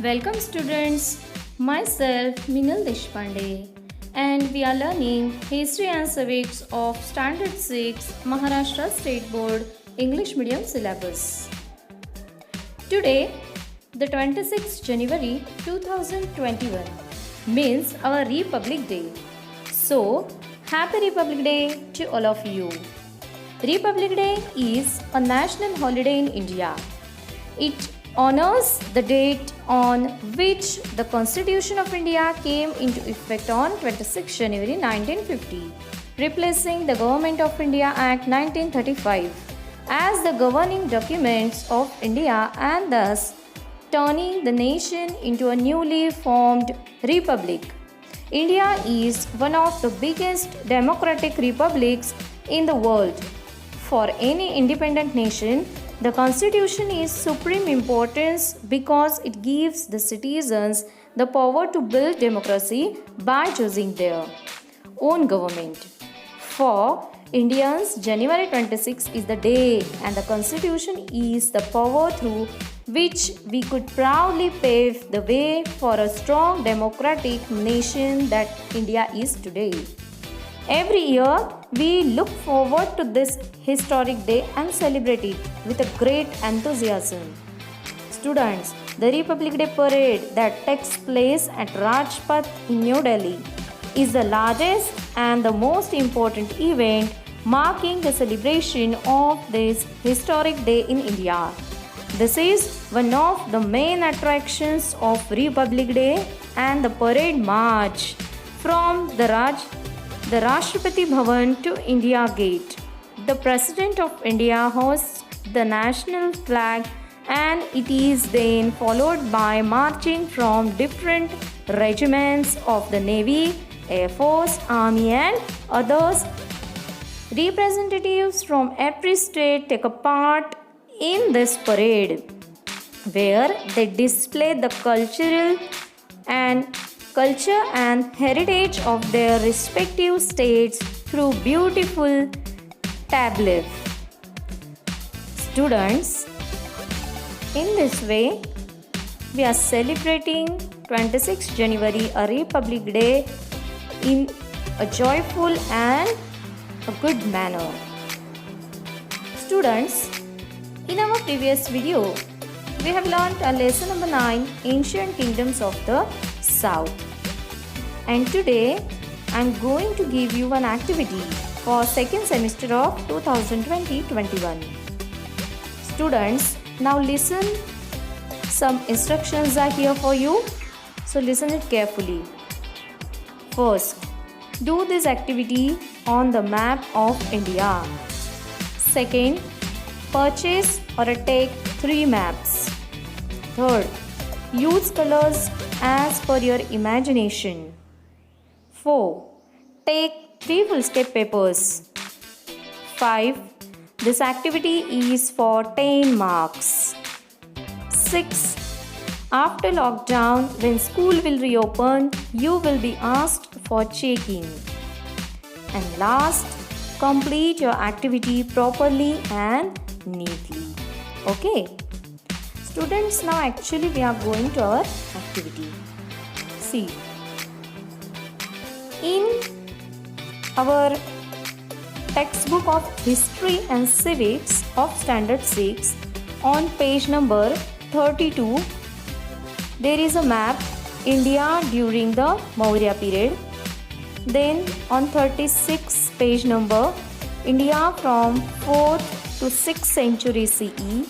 Welcome students, myself Minal Deshpande and we are learning History and Civics of Standard 6 Maharashtra State Board English Medium Syllabus. Today, the 26th January 2021 means our Republic Day. So, Happy Republic Day to all of you. Republic Day is a national holiday in India. It honors the date on which the Constitution of India came into effect on 26 January 1950, replacing the Government of India Act 1935 as the governing documents of India and thus turning the nation into a newly formed republic. India is one of the biggest democratic republics in the world. For any independent nation, the Constitution is supreme importance because it gives the citizens the power to build democracy by choosing their own government. For Indians, January 26 is the day and the Constitution is the power through which we could proudly pave the way for a strong democratic nation that India is today. Every year, we look forward to this historic day and celebrate it with a great enthusiasm. Students, the Republic Day parade that takes place at Rajpath in New Delhi is the largest and the most important event marking the celebration of this historic day in India. This is one of the main attractions of Republic Day and the parade march from the Rashtrapati Bhavan to India Gate. The President of India hosts the national flag and it is then followed by marching from different regiments of the Navy, Air Force, Army and others. Representatives from every state take a part in this parade where they display the culture and heritage of their respective states through beautiful tableaux. Students, in this way, we are celebrating 26 January, a Republic Day, in a joyful and a good manner. Students, in our previous video, we have learnt a lesson number 9, Ancient Kingdoms of the South. And today, I am going to give you an activity for second semester of 2020-21. Students, now listen. Some instructions are here for you. So listen it carefully. First, do this activity on the map of India. Second, purchase or take 3 maps. Third, use colors as per your imagination. 4. Take 3 foolscap papers. 5. This activity is for 10 marks. 6. After lockdown, when school will reopen, you will be asked for checking. And last, complete your activity properly and neatly. Okay? Students, now actually we are going to our activity. See, in our textbook of History and Civics of Standard 6, on page number 32, there is a map India during the Maurya period. Then on 36 page number, India from 4th to 6th century CE.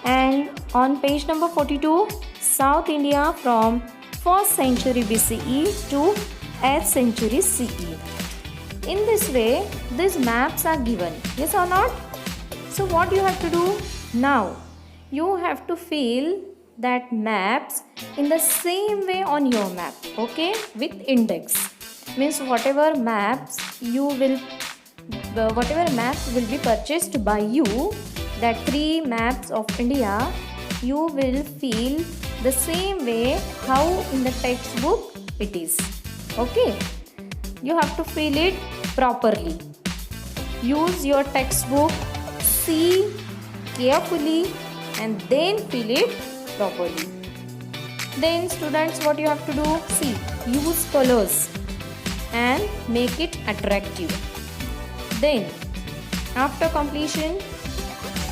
And on page number 42, South India from 1st century BCE to 8th century CE. In this way, these maps are given. Yes or not? So what you have to do? Now, you have to fill that maps in the same way on your map. Okay? With index. Means whatever maps will be purchased by you, that 3 maps of India, you will fill the same way how in the textbook it is. Okay? You have to fill it properly. use your textbook, see carefully and then fill it properly. Then students, what you have to do, see, use colors and make it attractive. Then after completion,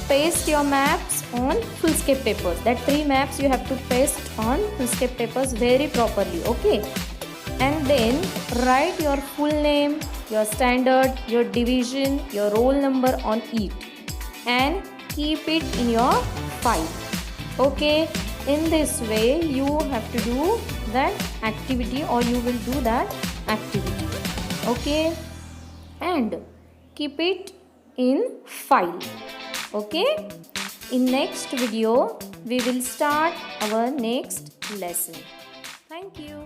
paste your maps on foolscape papers. That 3 maps you have to paste on foolscape papers very properly, okay? And then write your full name, your standard, your division, your roll number on it and keep it in your file, okay? In this way you have to do that activity, or you will do that activity, okay? And keep it in file, okay? In next video we will start our next lesson. Thank you.